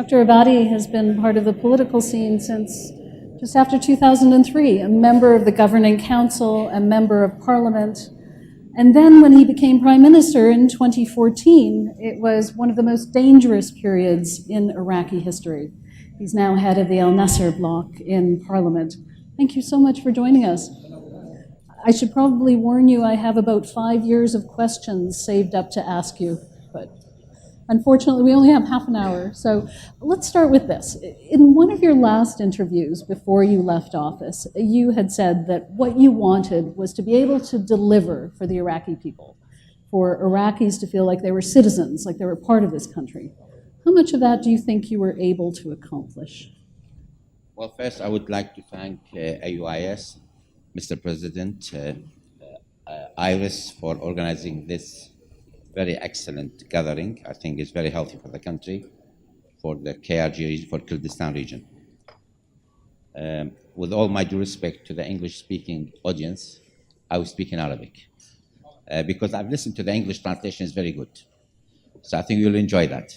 Dr. Abadi has been part of the political scene since just after 2003, a member of the governing council, a member of parliament. And then when he became prime minister in 2014, it was one of the most dangerous periods in Iraqi history. He's now head of the Al Nasser bloc in parliament. Thank you so much for joining us. I should probably warn you, I have about 5 years of questions saved up to ask you, but unfortunately, we only have half an hour. So let's start with this. In one of your last interviews before you left office, you had said that what you wanted was to be able to deliver for the Iraqi people, for Iraqis to feel like they were citizens, like they were part of this country. How much of that do you think you were able to accomplish? Well, first, I would like to thank AUIS, Mr. President, Iris, for organizing this very excellent gathering. I think it's very healthy for the country, for the KRG region, for Kurdistan region. With all my due respect to the English-speaking audience, I will speak in Arabic because I've listened to the English translation, it's very good. So I think you'll enjoy that.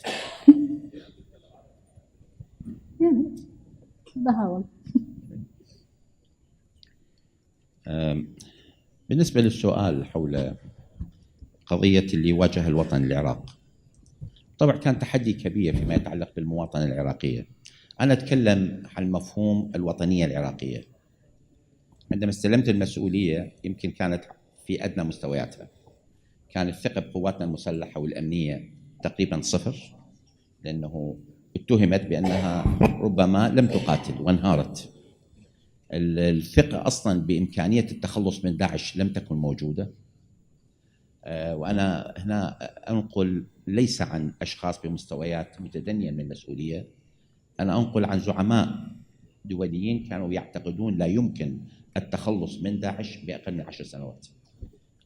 بحاول. بالنسبة للسؤال حول قضية اللي واجه الوطن العراق، طبعا كان تحدي كبير فيما يتعلق بالمواطنة العراقية. أنا أتكلم عن مفهوم الوطنية العراقية. عندما استلمت المسؤولية يمكن كانت في أدنى مستوياتها. كان الثقة بقواتنا المسلحة والأمنية تقريبا صفر، لأنه اتهمت بأنها ربما لم تقاتل وانهارت. الثقة أصلا بإمكانية التخلص من داعش لم تكن موجودة. وأنا هنا أنقل ليس عن أشخاص بمستويات متدنية من المسؤولية، أنا أنقل عن زعماء دوليين كانوا يعتقدون لا يمكن التخلص من داعش بأقل من 10 سنوات،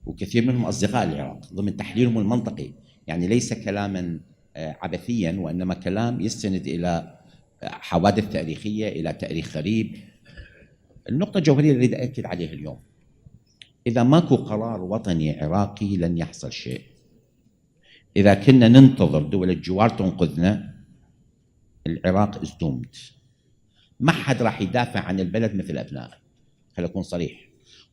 وكثير منهم أصدقاء العراق ضمن تحليلهم المنطقي. يعني ليس كلاما عبثيا، وإنما كلام يستند إلى حوادث تاريخية، إلى تاريخ غريب. النقطة الجوهرية اللي أريد أكد عليها اليوم، إذا ماكو قرار وطني عراقي لن يحصل شيء. إذا كنا ننتظر دول الجوار تنقذنا، العراق ازدومد. ما حد راح يدافع عن البلد مثل أبنائه، خليني أكون صريح.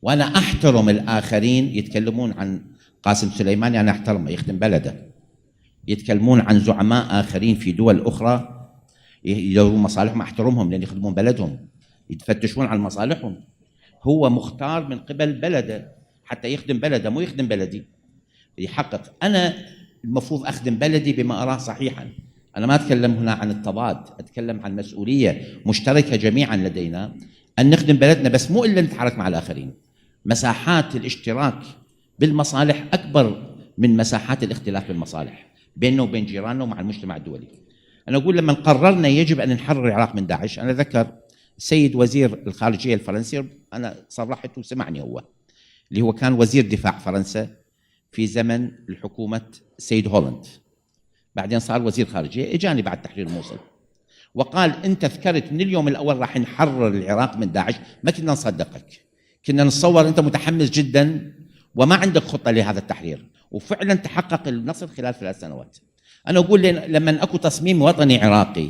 وأنا أحترم الآخرين يتكلمون عن قاسم سليماني، أنا أحترمه، يخدم بلده. يتكلمون عن زعماء آخرين في دول أخرى يدورون مصالحهم، أحترمهم لأن يخدمون بلدهم، يتفتشون عن مصالحهم. هو مختار من قبل بلده حتى يخدم بلده، مو يخدم بلدي، يحقق. أنا المفروض أخدم بلدي بما أراه صحيحا. أنا ما أتكلم هنا عن التضاد، أتكلم عن مسؤولية مشتركة جميعا لدينا أن نخدم بلدنا، بس مو إلا نتحرك مع الآخرين. مساحات الاشتراك بالمصالح أكبر من مساحات الاختلاف بالمصالح بيننا وبين جيراننا ومع المجتمع الدولي. أنا أقول لما قررنا يجب أن نحرر العراق من داعش، أنا أذكر السيد وزير الخارجية الفرنسي، أنا صرحت وسمعني هو، اللي هو كان وزير دفاع فرنسا في زمن الحكومة السيد هولند، بعدين صار وزير خارجية، اجاني بعد تحرير الموصل وقال أنت ذكرت من اليوم الأول راح نحرر العراق من داعش. ما كنا نصدقك، كنا نتصور أنت متحمس جدا وما عندك خطة لهذا التحرير، وفعلا تحقق النصر خلال 3 سنوات. أنا أقول لما أكو تصميم وطني عراقي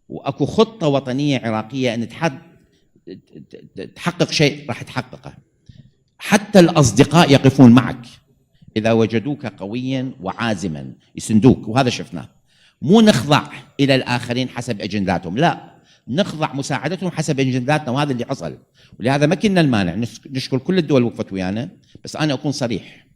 وأكو خطة وطنية عراقية أن تحقق شيء راح تحققه. حتى الأصدقاء يقفون معك إذا وجدوك قويا وعازما، يسندوك، وهذا شفناه. مو نخضع إلى الآخرين حسب أجنداتهم، لا، نخضع مساعدتهم حسب أجنداتنا، وهذا اللي حصل. ولهذا ما كنا المانع، نشكر كل الدول وقفت ويانا. بس أنا أكون صريح،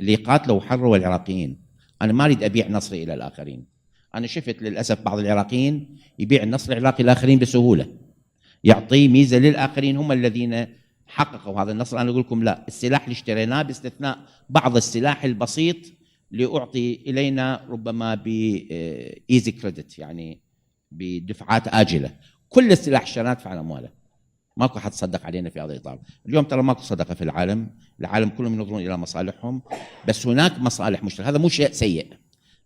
اللي قاتلوا وحرروا العراقيين، أنا ما أريد أبيع نصري إلى الآخرين. أنا شفت للأسف بعض العراقيين يبيع النصر العراقي للآخرين بسهولة، يعطي ميزة للآخرين هم الذين حققوا هذا النصر. أنا أقول لكم لا، السلاح اللي اشتريناه باستثناء بعض السلاح البسيط لأعطي إلينا ربما بإيزي كريدت، يعني بدفعات آجلة. كل السلاح اشتريناه ندفع أمواله، ماكو حد صدق علينا في هذا الإطار. اليوم ترى ماكو صدقة في العالم كلهم ينظرون إلى مصالحهم، بس هناك مصالح مشتركة، هذا مو شيء سيء.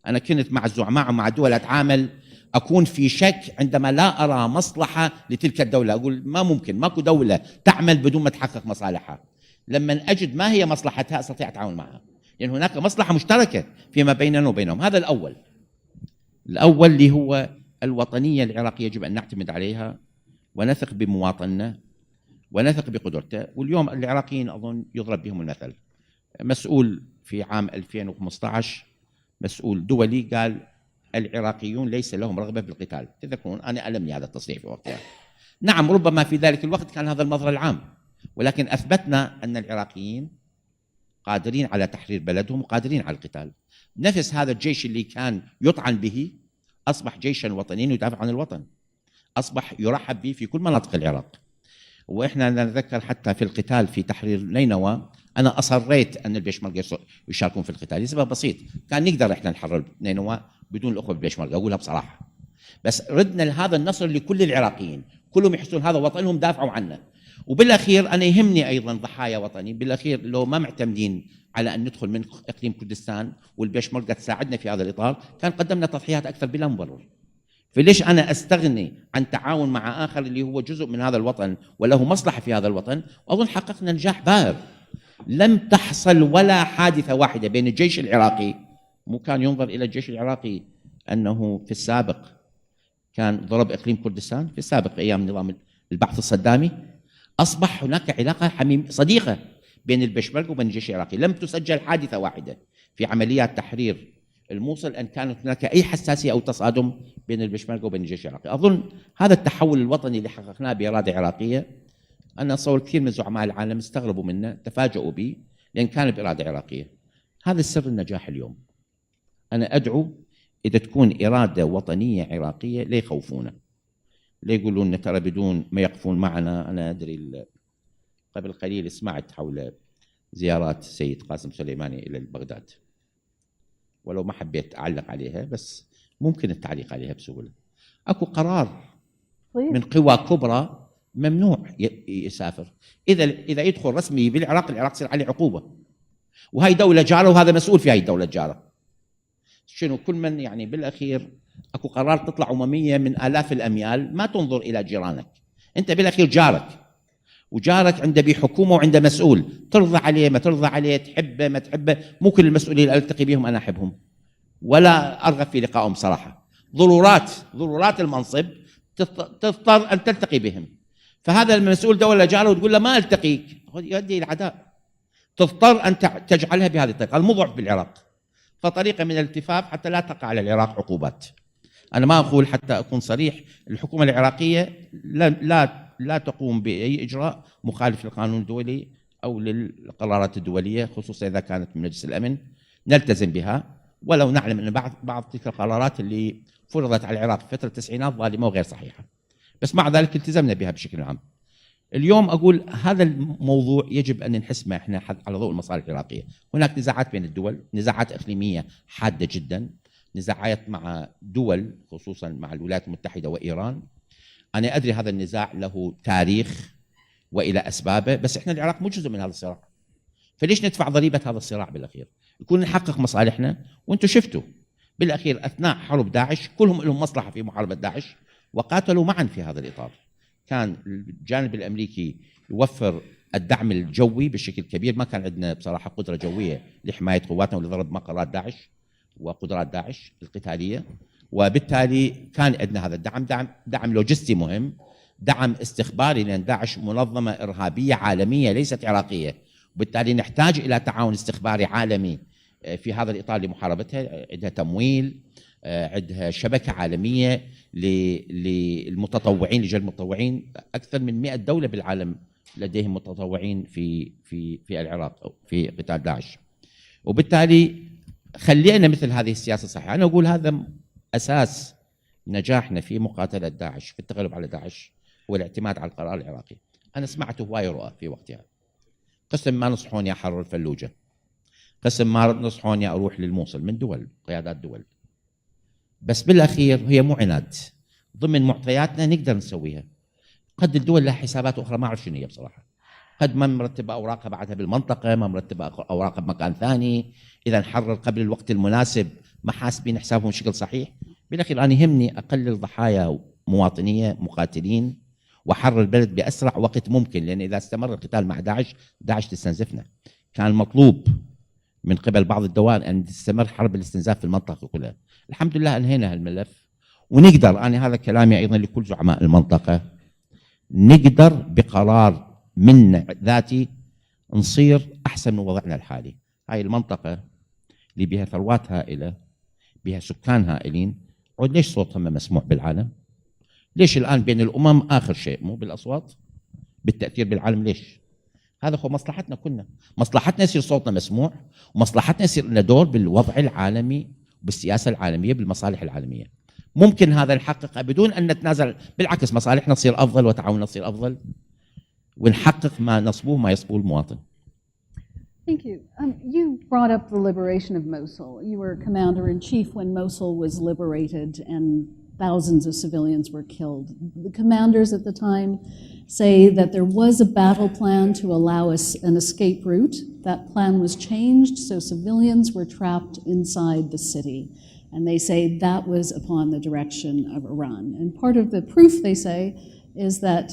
أنا كنت مع الزعماء ومع الدول أتعامل، أكون في شك عندما لا أرى مصلحة لتلك الدولة، أقول ما ممكن، ماكو دولة تعمل بدون ما تحقق مصالحها. لما أجد ما هي مصلحتها أستطيع التعاون معها، لأن هناك مصلحة مشتركة فيما بيننا وبينهم. هذا الأول. الأول اللي هو الوطنية العراقية يجب أن نعتمد عليها ونثق بمواطننا ونثق بقدرته. واليوم العراقيين أظن يضرب بهم المثل. مسؤول في عام 2015 مسؤول دولي قال العراقيون ليس لهم رغبة بالقتال. تذكرون أنا ألمني هذا التصريح في وقتها. نعم ربما في ذلك الوقت كان هذا المظهر العام، ولكن أثبتنا أن العراقيين قادرين على تحرير بلدهم وقادرين على القتال. نفس هذا الجيش اللي كان يطعن به أصبح جيشا وطنيا يدافع عن الوطن، أصبح يرحب به في كل مناطق العراق. وإحنا نتذكر حتى في القتال في تحرير نينوى أنا أصريت أن البيشمركة يشاركون في القتال لسبب بسيط، كان نقدر إحنا نحرر نينوى بدون الأخوة بالبيشمركة، أقولها بصراحة، بس ردنا لهذا النصر لكل العراقيين، كلهم يحسون هذا وطنهم دافعوا عنه. وبالأخير أنا يهمني أيضا ضحايا وطني، بالأخير لو ما معتمدين على أن ندخل من إقليم كردستان والبيشمركة تساعدنا في هذا الإطار كان قدمنا تضحيات أكثر بلا مبرر. فليش أنا أستغني عن تعاون مع آخر اللي هو جزء من هذا الوطن وله مصلحة في هذا الوطن؟ وأظن حققنا نجاح باهر. لم تحصل ولا حادثة واحدة بين الجيش العراقي، مو كان ينظر إلى الجيش العراقي أنه في السابق كان ضرب إقليم كردستان، في السابق أيام نظام البعث الصدامي أصبح هناك علاقة حميمة صديقة بين البيشمركة وبين الجيش العراقي. لم تسجل حادثة واحدة في عمليات تحرير الموصل أن كانت هناك أي حساسية أو تصادم بين البيشمركة وبين الجيش العراقي. أظن هذا التحول الوطني اللي حققناه بإرادة عراقية، أنا أتصور كثير من زعماء العالم استغربوا منه، تفاجؤوا به، لأن كان بإرادة عراقية. هذا سر النجاح اليوم. أنا أدعو إذا تكون إرادة وطنية عراقية لا يخوفونا، لا يقولون ترى بدون ما يقفون معنا. أنا أدري قبل قليل سمعت حول زيارات السيد قاسم سليماني إلى بغداد، ولو ما حبيت أعلق عليها بس ممكن التعليق عليها بسهولة. أكو قرار من قوى كبرى ممنوع يسافر. إذا يدخل رسمي بالعراق، العراق يصير عليه عقوبة، وهي دولة جارة وهذا مسؤول في هاي الدولة الجارة. شنو كل من يعني بالأخير أكو قرار تطلع أممية من آلاف الأميال، ما تنظر إلى جيرانك، أنت بالأخير جارك، وجارك عنده بحكومة وعنده مسؤول، ترضى عليه ما ترضى عليه، تحبه ما تحبه. مو كل المسؤولين اللي ألتقي بهم أنا أحبهم ولا أرغب في لقائهم صراحة. ضرورات المنصب تضطر أن تلتقي بهم. فهذا المسؤول دولة جارة وتقول له ما ألتقيك، يؤدي إلى العداء. تضطر أن تجعلها بهذه الطريقة. هذا مو ضعف بالعراق، فطريقة من الالتفاف حتى لا تقع على العراق عقوبات. أنا ما أقول، حتى أكون صريح، الحكومة العراقية لا تقوم بأي إجراء مخالف للقانون الدولي أو للقرارات الدولية، خصوصا إذا كانت من مجلس الأمن نلتزم بها، ولو نعلم أن بعض تلك القرارات اللي فرضت على العراق في فترة التسعينات ظالمة وغير صحيحة، بس مع ذلك التزمنا بها بشكل عام. اليوم أقول هذا الموضوع يجب أن نحسمه إحنا على ضوء المصالح العراقية. هناك نزاعات بين الدول، نزاعات إقليمية حادة جدا، نزاعات مع دول خصوصا مع الولايات المتحدة وإيران. أنا أدري هذا النزاع له تاريخ وإلى أسبابه، بس إحنا العراق مو جزء من هذا الصراع، فليش ندفع ضريبة هذا الصراع بالأخير؟ يكون نحقق مصالحنا. وأنتم شفتوا بالأخير أثناء حرب داعش كلهم لهم مصلحة في محاربة داعش وقاتلوا معا في هذا الإطار. كان الجانب الأمريكي يوفر الدعم الجوي بشكل كبير، ما كان عندنا بصراحة قدرة جوية لحماية قواتنا ولضرب مقرات داعش وقدرات داعش القتالية، وبالتالي كان عندنا هذا الدعم، دعم لوجستي مهم، دعم استخباري، لأن داعش منظمة إرهابية عالمية ليست عراقية، وبالتالي نحتاج إلى تعاون استخباري عالمي في هذا الإطار لمحاربتها. عندها تمويل، عندها شبكة عالمية للمتطوعين، لجلب المتطوعين. أكثر من 100 دولة بالعالم لديهم متطوعين في العراق في قتال داعش، وبالتالي خلينا مثل هذه السياسة صحيحة. أنا أقول هذا أساس نجاحنا في مقاتلة داعش، في التغلب على داعش، هو الاعتماد على القرار العراقي. أنا سمعت هواي رؤى في وقتها، قسم ما نصحوني أحرر الفلوجة، قسم ما نصحوني أروح للموصل من دول، قيادات دول، بس بالأخير هي مو عناد، ضمن معطياتنا نقدر نسويها. قد الدول لها حسابات أخرى ما أعرف شنو هي بصراحة، قد ما مرتبة أوراقها بعدها بالمنطقة، ما مرتبة أوراقها بمكان ثاني، إذا نحرر قبل الوقت المناسب ما حاسبين حسابهم بشكل صحيح. بالأخير أنا يهمني أقلل ضحايا مواطنية مقاتلين وحرر البلد بأسرع وقت ممكن، لأن إذا استمر القتال مع داعش تستنزفنا. كان المطلوب من قبل بعض الدول أن تستمر حرب الاستنزاف في المنطقة كلها. الحمد لله أنهينا هالملف، ونقدر، أنا هذا كلامي أيضا لكل زعماء المنطقة، نقدر بقرار من ذاتي نصير أحسن من وضعنا الحالي. هاي المنطقة اللي بها ثروات هائلة، بها سكان هائلين، عود ليش صوتهم ما مسموع بالعالم؟ ليش الآن بين الأمم آخر شيء، مو بالأصوات، بالتأثير بالعالم؟ ليش؟ هذا هو مصلحتنا كلنا، مصلحتنا يصير صوتنا مسموع، ومصلحتنا يصير لنا دور بالوضع العالمي، بالسياسة العالمية، بالمصالح العالمية. ممكن هذا نحققه بدون أن نتنازل، بالعكس مصالحنا تصير أفضل وتعاوننا يصير أفضل، ونحقق ما نصبوه ما يصبوه المواطن. Thank you. You brought up the liberation of Mosul. You were commander-in-chief when Mosul was liberated and thousands of civilians were killed. The commanders at the time say that there was a battle plan to allow us an escape route. That plan was changed, so civilians were trapped inside the city. And they say that was upon the direction of Iran. And part of the proof, they say, is that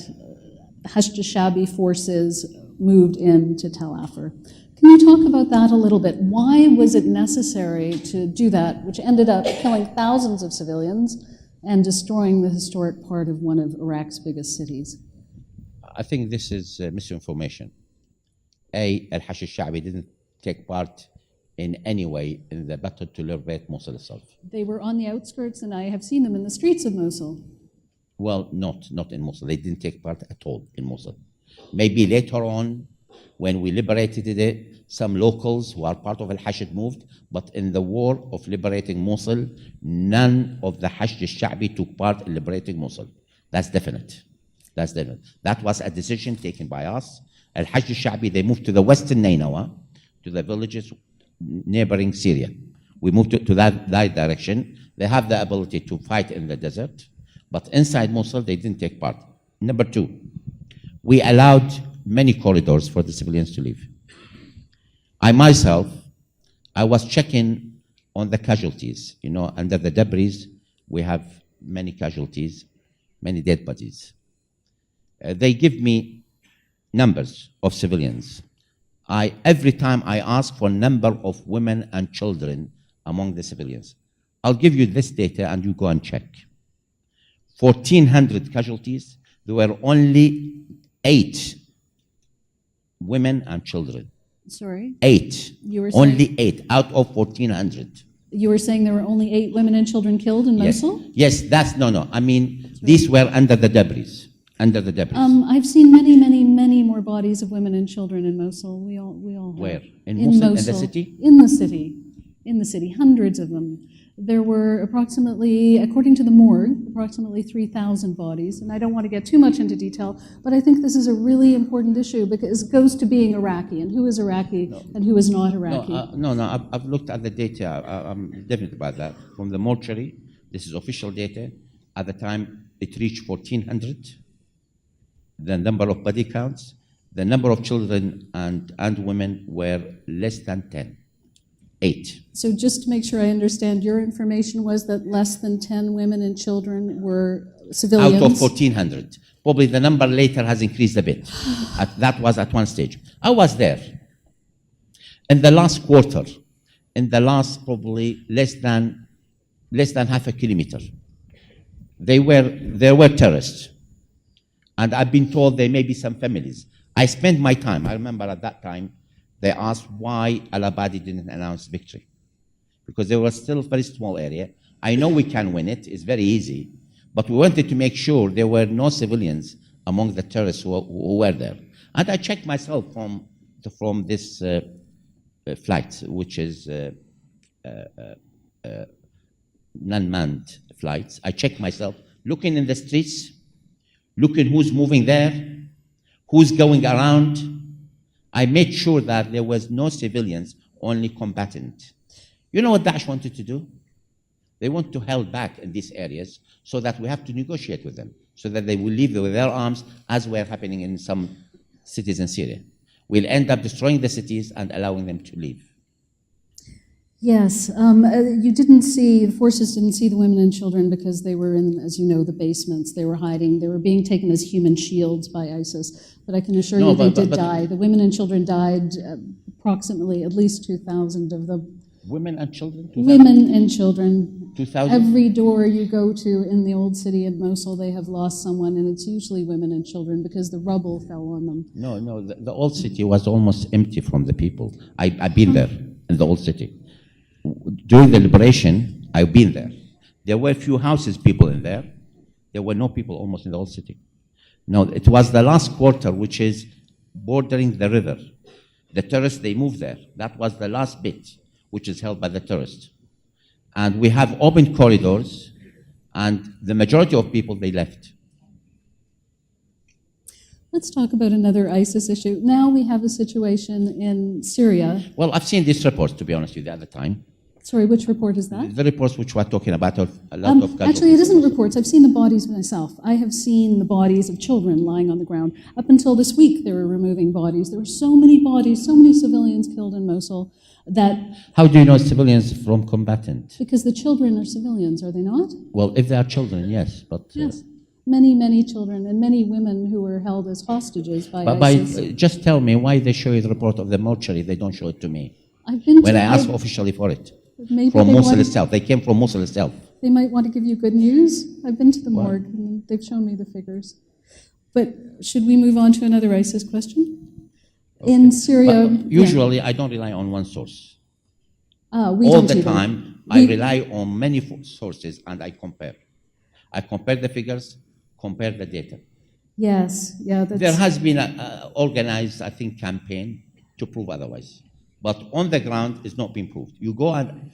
Hashd al-Shaabi forces moved into Tel Afar. Can you talk about that a little bit? Why was it necessary to do that, which ended up killing thousands of civilians and destroying the historic part of one of Iraq's biggest cities? I think this is misinformation. Al-Hashd al-Shaabi didn't take part in any way in the battle to liberate Mosul itself. They were on the outskirts, and I have seen them in the streets of Mosul. Well, not in Mosul. They didn't take part at all in Mosul. Maybe later on, when we liberated it, some locals who are part of Al-Hashd moved, but in the war of liberating Mosul, none of the Hashd al-Shaabi took part in liberating Mosul. That's definite. That's definite. That was a decision taken by us. Al-Hashd al-Shaabi, they moved to the western Nainawa, to the villages neighboring Syria. We moved to that direction. They have the ability to fight in the desert, but inside Mosul, they didn't take part. Number two, we allowed many corridors for the civilians to leave. I myself, I was checking on the casualties. You know, under the debris, we have many casualties, many dead bodies. They give me numbers of civilians. Every time I ask for number of women and children among the civilians. I'll give you this data and you go and check. 1,400 casualties, there were only 8 women and children. Sorry? 8. You were saying, Only 8 out of 1,400. You were saying there were only 8 women and children killed in Mosul? Yes, that's, no. I mean, these were under the debris. Under the debris. I've seen many more bodies of women and children in Mosul. We all have. Where? In Mosul, in the city? In the city. In the city. Hundreds of them. There were approximately, according to the morgue, approximately 3,000 bodies. And I don't want to get too much into detail, but I think this is a really important issue because it goes to being Iraqi and who is Iraqi and who is not Iraqi. No, I've looked at the data. I'm definite about that. From the mortuary, this is official data. At the time, it reached 1,400. The number of body counts, the number of children and women were less than 10. 8. So just to make sure I understand, your information was that less than 10 women and children were civilians? Out of 1,400. Probably the number later has increased a bit. That was at one stage. I was there. In the last quarter, in the last probably less than half a kilometer, there were terrorists. And I've been told there may be some families. I spent my time, I remember at that time, they asked why Al-Abadi didn't announce victory. Because there was still a very small area. I know we can win it, it's very easy, but we wanted to make sure there were no civilians among the terrorists who were there. And I checked myself from this flight, which is non-manned flights. I checked myself, looking in the streets, looking who's moving there, who's going around. I made sure that there was no civilians, only combatant. You know what Daesh wanted to do? They want to hold back in these areas so that we have to negotiate with them, so that they will leave with their arms, as were happening in some cities in Syria. We'll end up destroying the cities and allowing them to leave. Yes, you didn't see, the forces didn't see the women and children because they were in, as you know, the basements. They were hiding. They were being taken as human shields by ISIS. But I can assure you they did die. The women and children died approximately at least 2,000 of them. Women and children? 2,000? Women and children. 2,000? Every door you go to in the old city of Mosul, they have lost someone, and it's usually women and children because the rubble fell on them. No, the old city was almost empty from the people. I've been there in the old city. During the liberation, I've been there. There were few houses, people in there. There were no people almost in the old city. No, it was the last quarter, which is bordering the river. The tourists, they moved there. That was the last bit, which is held by the tourists. And we have open corridors, and the majority of people, they left. Let's talk about another ISIS issue. Now we have a situation in Syria. Well, I've seen these reports, to be honest with you, at the time. Sorry, which report is that? The reports which we're talking about are a lot of Actually, it isn't reports. I've seen the bodies myself. I have seen the bodies of children lying on the ground. Up until this week, they were removing bodies. There were so many bodies, so many civilians killed in Mosul that... How do you know civilians from combatant? Because the children are civilians, are they not? Well, if they are children, yes, but... Yes. Many, many children and many women who were held as hostages by but ISIS. Just tell me why they show you the report of the mortuary, they don't show it to me. I've been When to, I asked officially for it. maybe From they Mosul want- itself. They came from Mosul itself. They might want to give you good news. I've been to the What? morgue, and they've shown me the figures. But should we move on to another ISIS question? In Syria... But usually, I don't rely on one source. we All don't the either. time, I We- rely on many sources and I compare. I compare the figures, compare the data. Yes, yeah, that's... There has been an organized, I think, campaign to prove otherwise. But on the ground, it's not been proved. You go and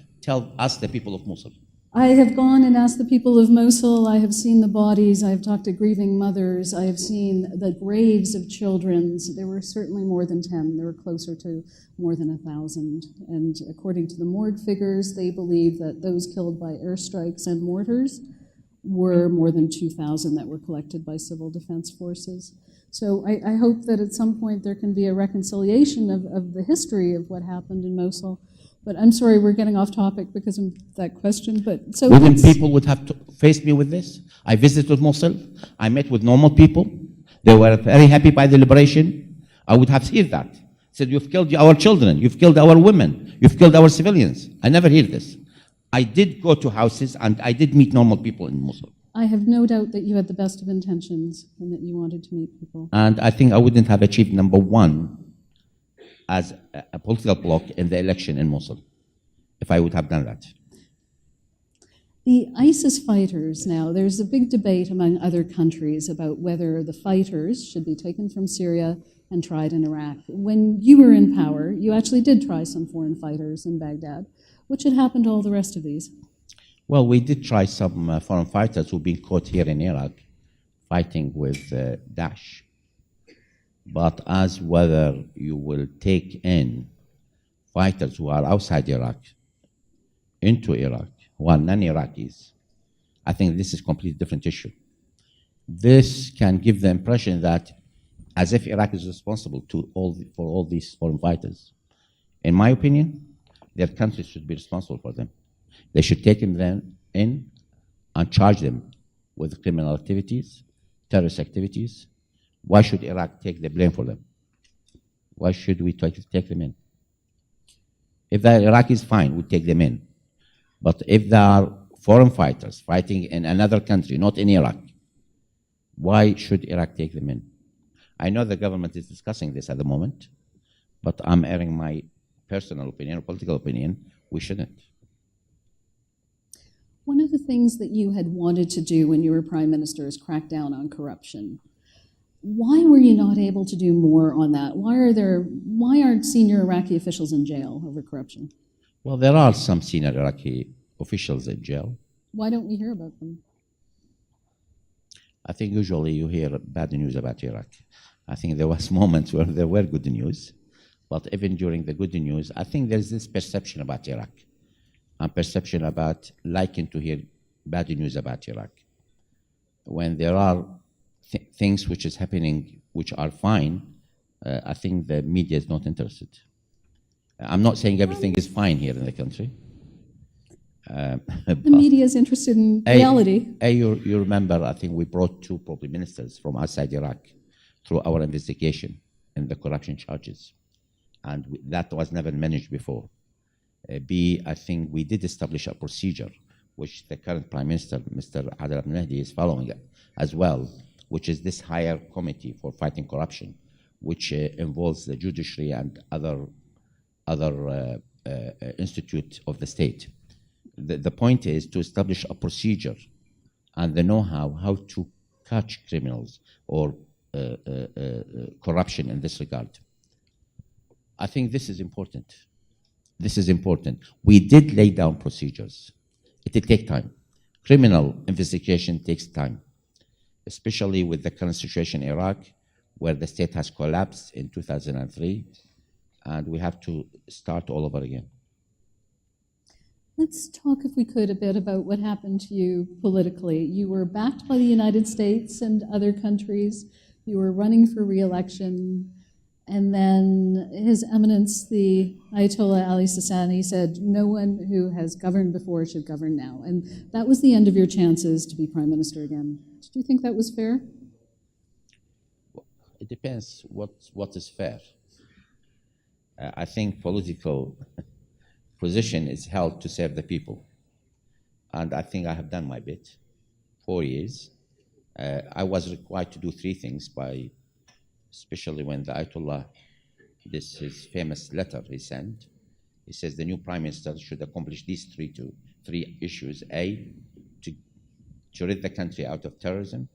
ask the people of Mosul. I have gone and asked the people of Mosul. I have seen the bodies. I have talked to grieving mothers. I have seen the graves of children. There were certainly more than 10. There were closer to more than 1,000. And according to the morgue figures, they believe that those killed by airstrikes and mortars were more than 2,000 that were collected by civil defense forces. So I hope that at some point there can be a reconciliation of the history of what happened in Mosul. But I'm sorry, we're getting off topic because of that question. But so Wouldn't let's- people would have to face me with this? I visited Mosul. I met with normal people. They were very happy by the liberation. I would have heard that. Said, you've killed our children. You've killed our women. You've killed our civilians. I never hear this. I did go to houses and I did meet normal people in Mosul. I have no doubt that you had the best of intentions and that you wanted to meet people. And I think I wouldn't have achieved number one as a political bloc in the election in Mosul if I would have done that. The ISIS fighters now, there's a big debate among other countries about whether the fighters should be taken from Syria and tried in Iraq. When you were in power, you actually did try some foreign fighters in Baghdad. What should happen to all the rest of these? Well, we did try some foreign fighters who've been caught here in Iraq fighting with Daesh. But as whether you will take in fighters who are outside Iraq into Iraq, who are non-Iraqis, I think this is a completely different issue. This can give the impression that as if Iraq is responsible for all these foreign fighters. In my opinion, their countries should be responsible for them. They should take them in and charge them with criminal activities, terrorist activities. Why should Iraq take the blame for them? Why should we take them in? If the Iraq is fine, we take them in. But if there are foreign fighters fighting in another country, not in Iraq, why should Iraq take them in? I know the government is discussing this at the moment, but I'm airing my personal opinion or political opinion, we shouldn't. One of the things that you had wanted to do when you were prime minister is crack down on corruption. Why were you not able to do more on that? Why aren't senior Iraqi officials in jail over corruption? Well, there are some senior Iraqi officials in jail. Why don't we hear about them? I think usually you hear bad news about Iraq. I think there was moments where there were good news, but even during the good news, I think there's this perception about Iraq, and perception about liking to hear bad news about Iraq. When there are things which is happening which are fine, I think the media is not interested. I'm not saying everything is fine here in the country. The media is interested in reality. You remember, I think we brought 2 probably ministers from outside Iraq through our investigation in the corruption charges. and that was never managed before. B, I think we did establish a procedure which the current Prime Minister, Mr. Adel Abdel Mahdi, is following as well, which is this higher committee for fighting corruption, which involves the judiciary and other institutes of the state. The point is to establish a procedure and the know-how how to catch criminals or corruption in this regard. I think this is important. This is important. We did lay down procedures. It will take time. Criminal investigation takes time, especially with the current situation in Iraq, where the state has collapsed in 2003, and we have to start all over again. Let's talk, if we could, a bit about what happened to you politically. You were backed by the United States and other countries. You were running for re-election. And then His Eminence, the Ayatollah Ali Sistani, said, no one who has governed before should govern now. And that was the end of your chances to be Prime Minister again. Did you think that was fair? It depends what is fair. I think political position is held to serve the people. And I think I have done my bit. 4 years. I was required to do 3 things especially when the Ayatollah, this his famous letter he sent. He says the new Prime Minister should accomplish these 3 issues. A, to rid the country out of terrorism,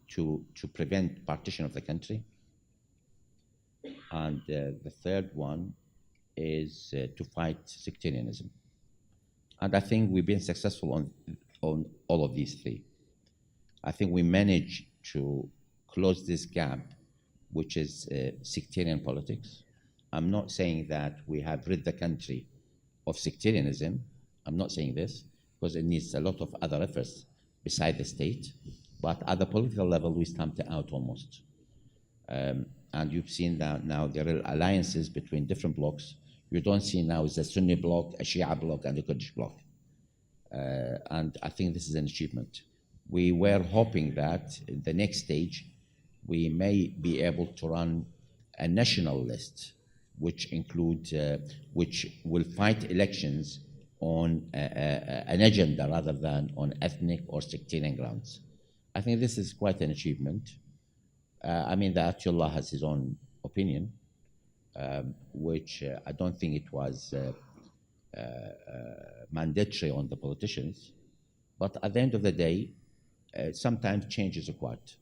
to prevent partition of the country, and the third one is to fight sectarianism. And I think we've been successful on all of these 3. I think we managed to close this gap, which is sectarian politics. I'm not saying that we have rid the country of sectarianism. I'm not saying this, because it needs a lot of other efforts beside the state. But at the political level, we stamped it out almost. And you've seen that now there are alliances between different blocs. You don't see now is a Sunni bloc, a Shia bloc, and a Kurdish bloc. And I think this is an achievement. We were hoping that in the next stage, we may be able to run a national list, which will fight elections on an agenda rather than on ethnic or sectarian grounds. I think this is quite an achievement. I mean, the Ayatollah has his own opinion, which I don't think it was mandatory on the politicians. But at the end of the day, sometimes change is required.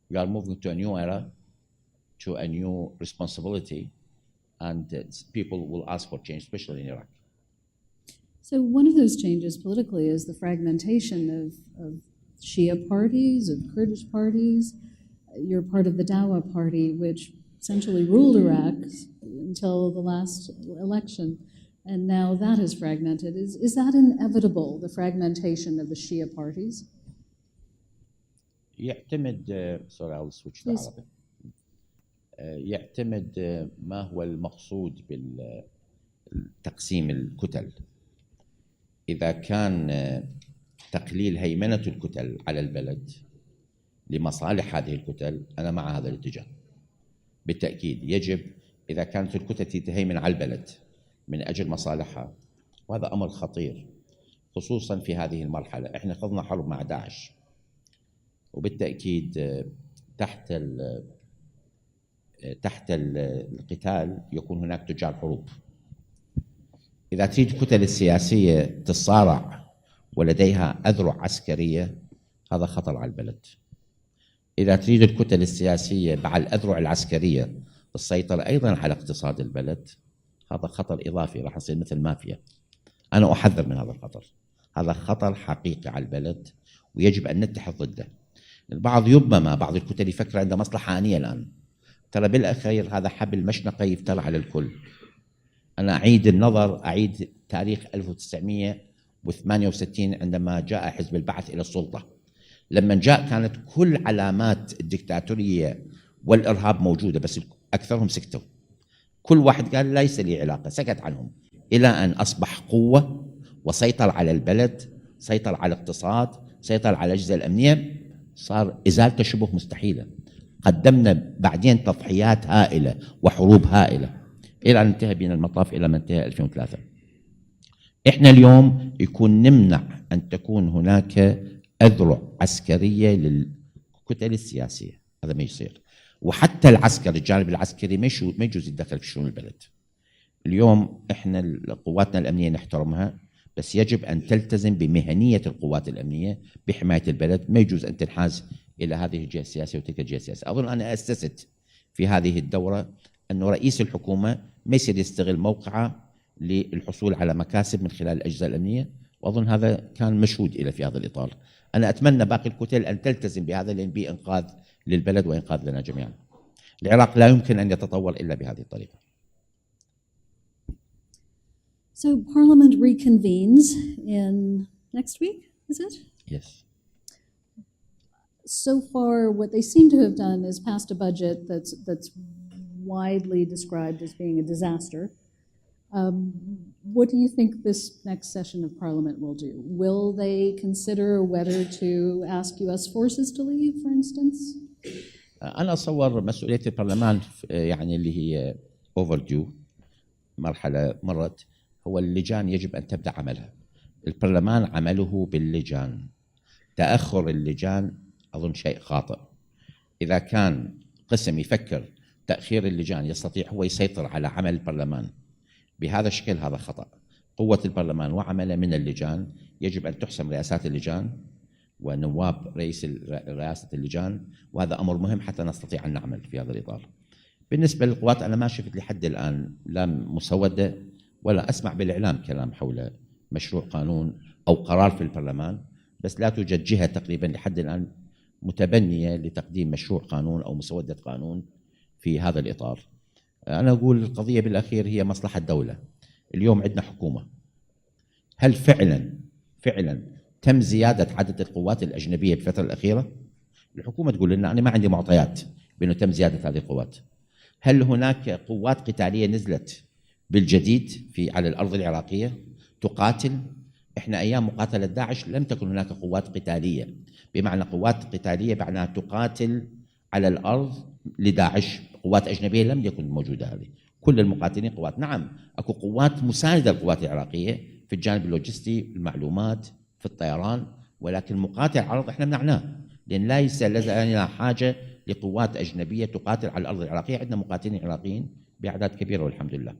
We are moving to a new era, to a new responsibility, and people will ask for change, especially in Iraq. So one of those changes politically is the fragmentation of Shia parties, of Kurdish parties. You're part of the Dawa party, which essentially ruled Iraq until the last election, and now that is fragmented. Is that inevitable, the fragmentation of the Shia parties? يعتمد sorry, I'll switch to Arabic. يعتمد ما هو المقصود بالتقسيم الكتل. إذا كان تقليل هيمنة الكتل على البلد لمصالح هذه الكتل، أنا مع هذا الاتجاه. بالتأكيد يجب إذا كانت الكتل تهيمن على البلد من أجل مصالحها، وهذا أمر خطير خصوصا في هذه المرحلة. إحنا خضنا حرب مع داعش، وبالتأكيد تحت القتال يكون هناك تجار حروب. إذا تريد الكتل السياسية تتصارع ولديها أذرع عسكرية، هذا خطر على البلد. إذا تريد الكتل السياسية مع الأذرع العسكرية السيطرة أيضا على اقتصاد البلد، هذا خطر إضافي، راح يصير مثل مافيا. أنا أحذر من هذا الخطر. هذا خطر حقيقي على البلد ويجب أن نتحد ضده. البعض ربما بعض الكتل يفكر عنده مصلحة آنية الآن. ترى بالأخير هذا حبل مشنقة يفتر على الكل. أنا أعيد النظر، أعيد تاريخ 1968 عندما جاء حزب البعث إلى السلطة. لما جاء كانت كل علامات الدكتاتورية والإرهاب موجودة، بس أكثرهم سكتوا. كل واحد قال ليس لي علاقة، سكت عنهم، إلى أن أصبح قوة وسيطر على البلد، سيطر على الاقتصاد، سيطر على الأجهزة الأمنية، صار إزالته شبه مستحيلة. قدمنا بعدين تضحيات هائلة وحروب هائلة إلى أن انتهى بنا المطاف إلى ما انتهى 2003. إحنا اليوم يكون نمنع أن تكون هناك أذرع عسكرية للكتل السياسية، هذا ما يصير. وحتى العسكر، الجانب العسكري ما يجوز يتدخل في شؤون البلد. اليوم إحنا قواتنا الأمنية نحترمها، بس يجب أن تلتزم بمهنية القوات الأمنية بحماية البلد. ما يجوز أن تنحاز إلى هذه الجهة السياسية وتلك الجهة السياسية. أظن أنا أسست في هذه الدورة أنه رئيس الحكومة ما يصير يستغل موقعه للحصول على مكاسب من خلال الأجهزة الأمنية، وأظن هذا كان مشهود إلى في هذا الإطار. أنا أتمنى باقي الكتل أن تلتزم بهذا، لأن به إنقاذ للبلد وإنقاذ لنا جميعا. العراق لا يمكن أن يتطور إلا بهذه الطريقة. So Parliament reconvenes in next week, is it? Yes. So far, what they seem to have done is passed a budget that's widely described as being a disaster. What do you think this next session of Parliament will do? Will they consider whether to ask U.S. forces to leave, for instance? أنا أتصور مسؤولية البرلمان يعني اللي هي overdue، مرحلة مرت، هو اللجان يجب أن تبدأ عملها. البرلمان عمله باللجان، تأخر اللجان أظن شيء خاطئ. إذا كان قسم يفكر تأخير اللجان يستطيع هو يسيطر على عمل البرلمان بهذا الشكل، هذا خطأ. قوة البرلمان وعمله من اللجان، يجب أن تحسم رئاسات اللجان ونواب رئاسة اللجان، وهذا أمر مهم حتى نستطيع أن نعمل في هذا الإطار. بالنسبة للقوات، أنا ما شفت لحد الآن لا مسودة ولا أسمع بالإعلام كلام حول مشروع قانون أو قرار في البرلمان، بس لا توجد جهة تقريبا لحد الآن متبنية لتقديم مشروع قانون أو مسودة قانون في هذا الإطار. أنا أقول القضية بالأخير هي مصلحة الدولة. اليوم عندنا حكومة، هل فعلا تم زيادة عدد القوات الأجنبية بالفترة الأخيرة؟ الحكومة تقول لنا أنا ما عندي معطيات بأنه تم زيادة هذه القوات. هل هناك قوات قتالية نزلت بالجديد على الأرض العراقية تقاتل؟ إحنا أيام مقاتلة داعش لم تكن هناك قوات قتالية، بمعنى قوات قتالية معناها تقاتل على الأرض لداعش. قوات أجنبية لم يكن موجودة هذه. كل المقاتلين قوات، نعم أكو قوات مساندة للقوات العراقية في الجانب اللوجستي، المعلومات، في الطيران، ولكن مقاتل على الأرض إحنا منعناه، لأن لا لنا حاجة لقوات أجنبية تقاتل على الأرض العراقية. عندنا مقاتلين عراقيين بأعداد كبيرة والحمد لله.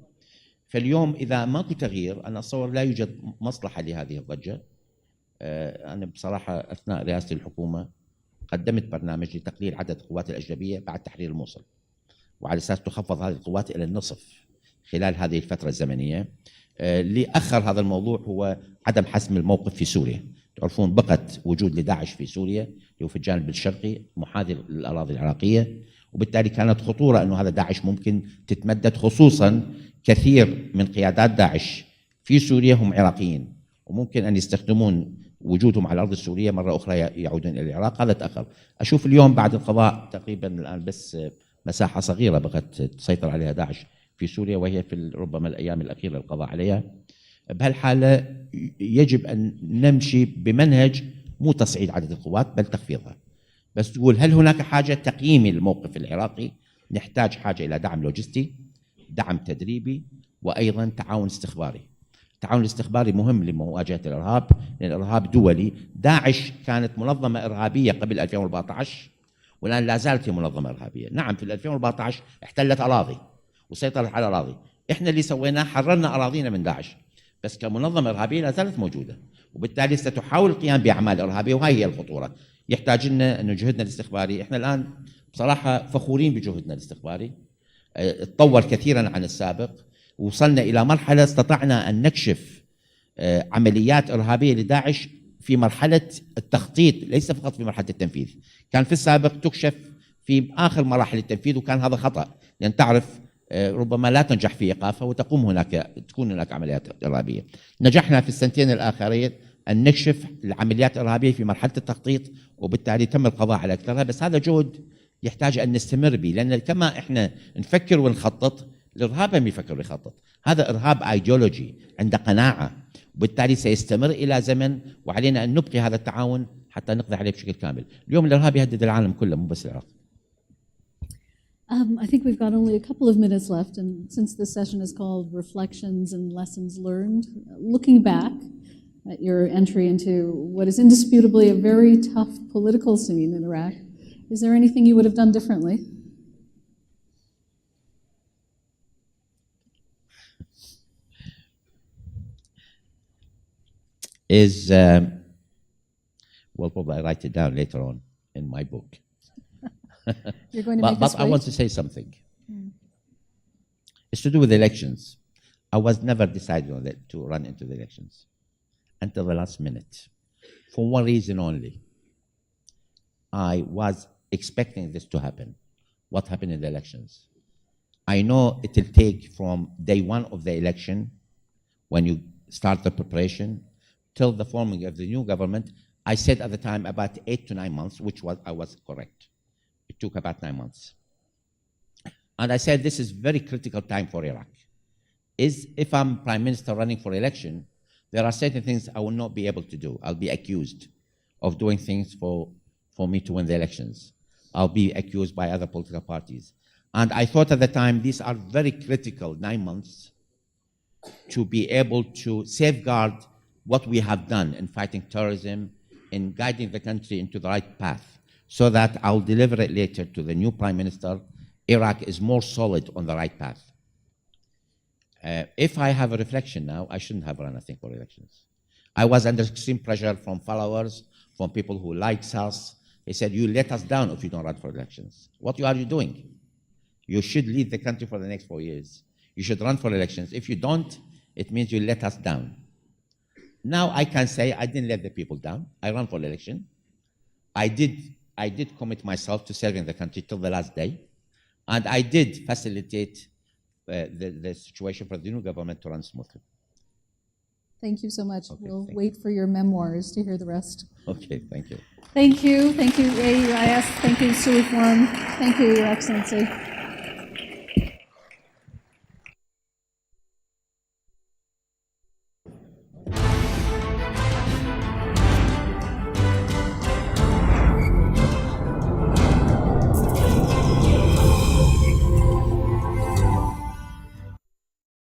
فاليوم إذا ماكو تغيير، أنا أتصور لا يوجد مصلحة لهذه الضجة. أنا بصراحة أثناء رئاسة الحكومة قدمت برنامج لتقليل عدد القوات الأجنبية بعد تحرير الموصل، وعلى أساس تخفض هذه القوات إلى النصف خلال هذه الفترة الزمنية. اللي أخر هذا الموضوع هو عدم حسم الموقف في سوريا. تعرفون بقت وجود لداعش في سوريا اللي هو في الجانب الشرقي محاذي للأراضي العراقية، وبالتالي كانت خطورة أنه هذا داعش ممكن تتمدد، خصوصا كثير من قيادات داعش في سوريا هم عراقيين، وممكن أن يستخدمون وجودهم على الأرض السورية مرة أخرى يعودون إلى العراق. هذا تأخر. أشوف اليوم بعد القضاء تقريبا الآن بس مساحة صغيرة بقت تسيطر عليها داعش في سوريا، وهي في ربما الأيام الأخيرة القضاء عليها. بهالحالة يجب أن نمشي بمنهج مو تصعيد عدد القوات بل تخفيضها، بس تقول هل هناك حاجة تقييم الموقف العراقي؟ نحتاج حاجة إلى دعم لوجستي، دعم تدريبي، وأيضا تعاون استخباري. التعاون الاستخباري مهم لمواجهة الإرهاب، لأن الإرهاب دولي. داعش كانت منظمة إرهابية قبل 2014 والآن لا زالت هي منظمة إرهابية. نعم في 2014 احتلت أراضي وسيطرت على أراضي، إحنا اللي سويناه حررنا أراضينا من داعش، بس كمنظمة إرهابية لا زالت موجودة، وبالتالي ستحاول القيام بأعمال إرهابية، وهي هي الخطورة. يحتاج لنا أن جهدنا الاستخباري، إحنا الآن بصراحة فخورين بجهدنا الاستخباري، تطور كثيرا عن السابق. وصلنا إلى مرحلة استطعنا أن نكشف عمليات إرهابية لداعش في مرحلة التخطيط، ليس فقط في مرحلة التنفيذ. كان في السابق تكشف في آخر مراحل التنفيذ، وكان هذا خطأ، لأن تعرف ربما لا تنجح في إيقافها تكون هناك عمليات إرهابية. نجحنا في السنتين الآخرين أن نكشف العمليات الإرهابية في مرحلة التخطيط، وبالتالي تم القضاء على أكثرها. بس هذا جهد يحتاج أن نستمر به، لأن كما إحنا نفكر ونخطط، الإرهاب هم يفكر ويخطط. هذا إرهاب أيديولوجي عنده قناعة، وبالتالي سيستمر إلى زمن، وعلينا أن نبقي هذا التعاون حتى نقضي عليه بشكل كامل. اليوم الإرهاب يهدد العالم كله مو بس العراق. I think we've got only a couple of minutes left, and since this session is called Reflections and Lessons Learned, looking back at your entry into what is indisputably a very tough political scene in Iraq, is there anything you would have done differently? Well, probably I'll write it down later on in my book. You're going to make us But I wait? want to say something. It's to do with elections. I was never decided on it to run into the elections until the last minute, for one reason only. I was expecting this to happen. What happened in the elections? I know it will take from day one of the election, when you start the preparation, till the forming of the new government. I said at the time about 8 to 9 months, which was I was correct. It took about 9 months. And I said this is very critical time for Iraq. If I'm prime minister running for election, there are certain things I will not be able to do. I'll be accused of doing things for me to win the elections. I'll be accused by other political parties. And I thought at the time these are very critical 9 months to be able to safeguard what we have done in fighting terrorism, in guiding the country into the right path, so that I'll deliver it later to the new prime minister. Iraq is more solid on the right path. If I have a reflection now, I shouldn't have run, I think, for elections. I was under extreme pressure from followers, from people who like us. They said, you let us down if you don't run for elections. What are you doing? You should lead the country for the next 4 years. You should run for elections. If you don't, it means you let us down. Now I can say I didn't let the people down. I ran for the election. I did commit myself to serving the country till the last day. And I did facilitate the situation for the new government to run smoothly. Thank you so much. Okay, We'll thank wait for your memoirs to hear the rest. Okay, thank you. Thank you. Thank you, AUIS. Thank you, Sully Forum. Thank you, Your Excellency.